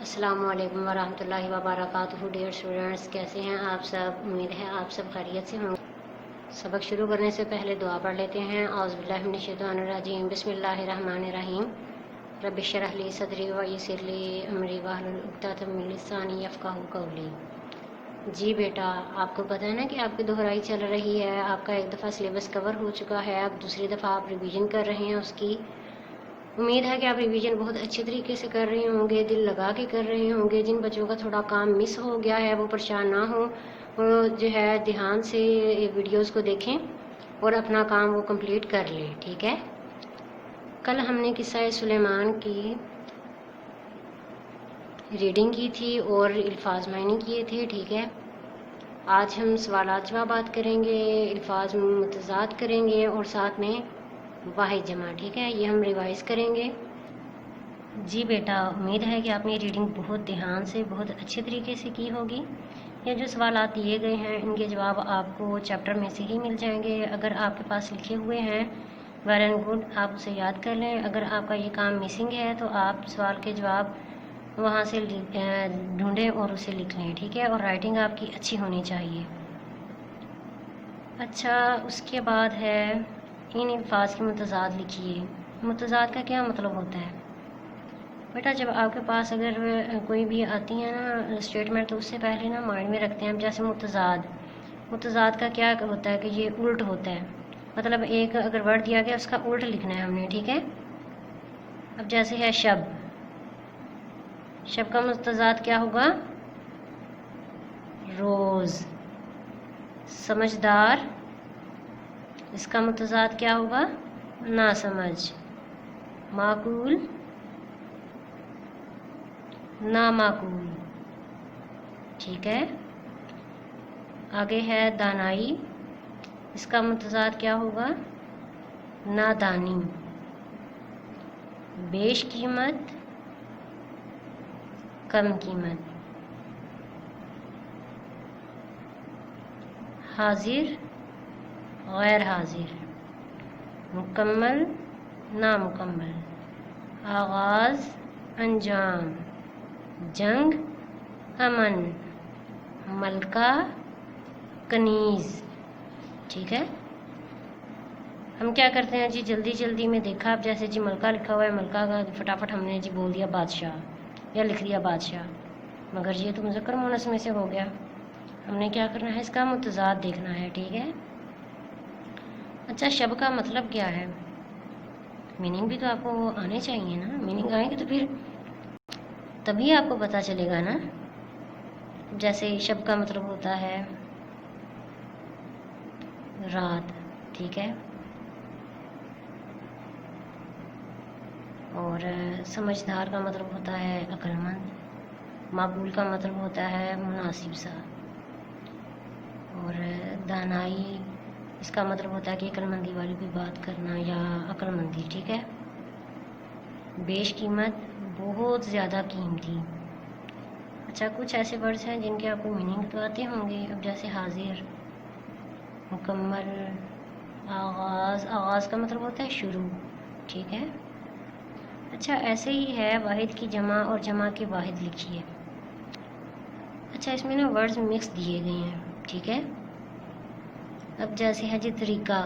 السلام علیکم ورحمۃ اللہ وبرکاتہ ڈیئر اسٹوڈنٹس، کیسے ہیں آپ سب؟ امید ہے آپ سب خیریت سے ہوں گے۔ سبق شروع کرنے سے پہلے دعا پڑھ لیتے ہیں۔ اعوذ باللہ من الشیطان الرجیم، بسم اللہ الرحمن الرحیم۔ رب اشرح لی صدری ویسر لی امری واحلل عقدۃ من لسانی یفقہوا قولی۔ جی بیٹا، آپ کو پتہ ہے نا کہ آپ کی دہرائی چل رہی ہے، آپ کا ایک دفعہ سلیبس کور ہو چکا ہے، اب دوسری دفعہ آپ ریویژن کر رہے ہیں اس کی۔ امید ہے کہ آپ ریویژن بہت اچھے طریقے سے کر رہے ہوں گے، دل لگا کے کر رہے ہوں گے۔ جن بچوں کا تھوڑا کام مس ہو گیا ہے وہ پریشان نہ ہوں، وہ جو ہے دھیان سے ویڈیوز کو دیکھیں اور اپنا کام وہ کمپلیٹ کر لیں، ٹھیک ہے؟ کل ہم نے قصہ سلیمان کی ریڈنگ کی تھی اور الفاظ معنی کیے تھے، ٹھیک ہے؟ آج ہم سوالات جوابات کریں گے، الفاظ متضاد کریں گے اور ساتھ میں واحد جمع، ٹھیک ہے؟ یہ ہم ریوائز کریں گے۔ جی بیٹا، امید ہے کہ آپ نے ریڈنگ بہت دھیان سے بہت اچھے طریقے سے کی ہوگی۔ یہ جو سوالات دیے گئے ہیں ان کے جواب آپ کو چیپٹر میں سے ہی مل جائیں گے۔ اگر آپ کے پاس لکھے ہوئے ہیں ویل اینڈ گڈ، آپ اسے یاد کر لیں۔ اگر آپ کا یہ کام مسنگ ہے تو آپ سوال کے جواب وہاں سے ڈھونڈیں اور اسے لکھ لیں، ٹھیک ہے؟ اور رائٹنگ آپ کی اچھی ہونی چاہیے۔ اچھا، اس کے بعد ہے ان الفاظ کی متضاد لکھیے۔ متضاد کا کیا مطلب ہوتا ہے بیٹا؟ جب آپ کے پاس اگر کوئی بھی آتی ہے نا اسٹیٹمنٹ تو اس سے پہلے نا مائنڈ میں رکھتے ہیں۔ جیسے متضاد کا کیا ہوتا ہے کہ یہ الٹ ہوتا ہے، مطلب ایک اگر ورڈ دیا گیا اس کا الٹ لکھنا ہے ہم نے، ٹھیک ہے؟ اب جیسے ہے شب کا متضاد کیا ہوگا؟ روز۔ سمجھدار، اس کا متضاد کیا ہوگا؟ ناسمجھ۔ معقول، نامعقول، ٹھیک ہے؟ آگے ہے دانائی، اس کا متضاد کیا ہوگا؟ نادانی۔ بیش قیمت، کم قیمت۔ حاضر، غیر حاضر۔ مکمل، نامکمل۔ آغاز، انجام۔ جنگ، امن۔ ملکہ، کنیز، ٹھیک ہے؟ ہم کیا کرتے ہیں جی، جلدی جلدی میں دیکھا اب جیسے جی ملکہ لکھا ہوا ہے، ملکہ کا فٹافٹ ہم نے جی بول دیا بادشاہ یا لکھ دیا بادشاہ، مگر یہ تو مذکر مؤنث میں سے ہو گیا۔ ہم نے کیا کرنا ہے، اس کا متضاد دیکھنا ہے، ٹھیک ہے؟ اچھا، شب کا مطلب کیا ہے؟ میننگ بھی تو آپ کو آنے چاہیے نا، میننگ آئیں گے تو پھر تبھی آپ کو پتہ چلے گا نا۔ جیسے شب کا مطلب ہوتا ہے رات، ٹھیک ہے؟ اور سمجھدار کا مطلب ہوتا ہے عقل مند۔ معقول کا مطلب ہوتا ہے مناسب سا۔ اور دانائی، اس کا مطلب ہوتا ہے کہ عقل مندی والی کوئی بات کرنا یا عقل مندی، ٹھیک ہے؟ بیش قیمت، بہت زیادہ قیمتی۔ اچھا، کچھ ایسے ورڈز ہیں جن کے آپ کو میننگ تو آتے ہوں گے، اب جیسے حاضر، مکمل، آغاز کا مطلب ہوتا ہے شروع، ٹھیک ہے؟ اچھا، ایسے ہی ہے واحد کی جمع اور جمع کے واحد لکھیے۔ اچھا، اس میں نا ورڈز مکس دیے گئے ہیں، ٹھیک ہے؟ اب جیسے ہے جی طریقہ،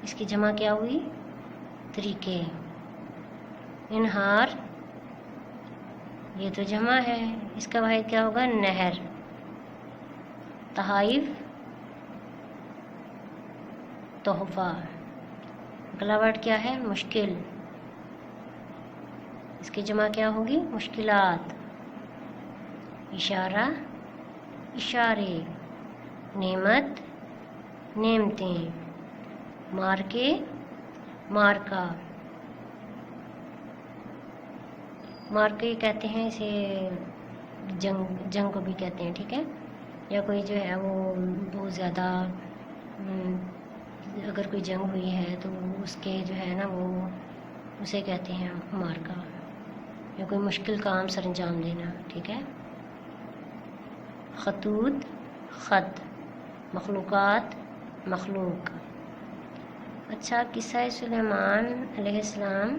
اس کی جمع کیا ہوئی؟ طریقے۔ انہار، یہ تو جمع ہے، اس کا واحد کیا ہوگا؟ نہر۔ تحائف، تحفہ۔ اگلا ورڈ کیا ہے؟ مشکل، اس کی جمع کیا ہوگی؟ مشکلات۔ اشارہ، اشارے۔ نعمت، نعمتیں۔ مارکے، مارکا۔ مارکے کہتے ہیں اسے، جنگ کو بھی کہتے ہیں، ٹھیک ہے؟ یا کوئی جو ہے وہ بہت زیادہ اگر کوئی جنگ ہوئی ہے تو اس کے جو ہے نا وہ اسے کہتے ہیں مارکا، یا کوئی مشکل کام سر انجام دینا، ٹھیک ہے؟ خطوط، خط۔ مخلوقات، مخلوق۔ اچھا، قصہ سلیمان علیہ السلام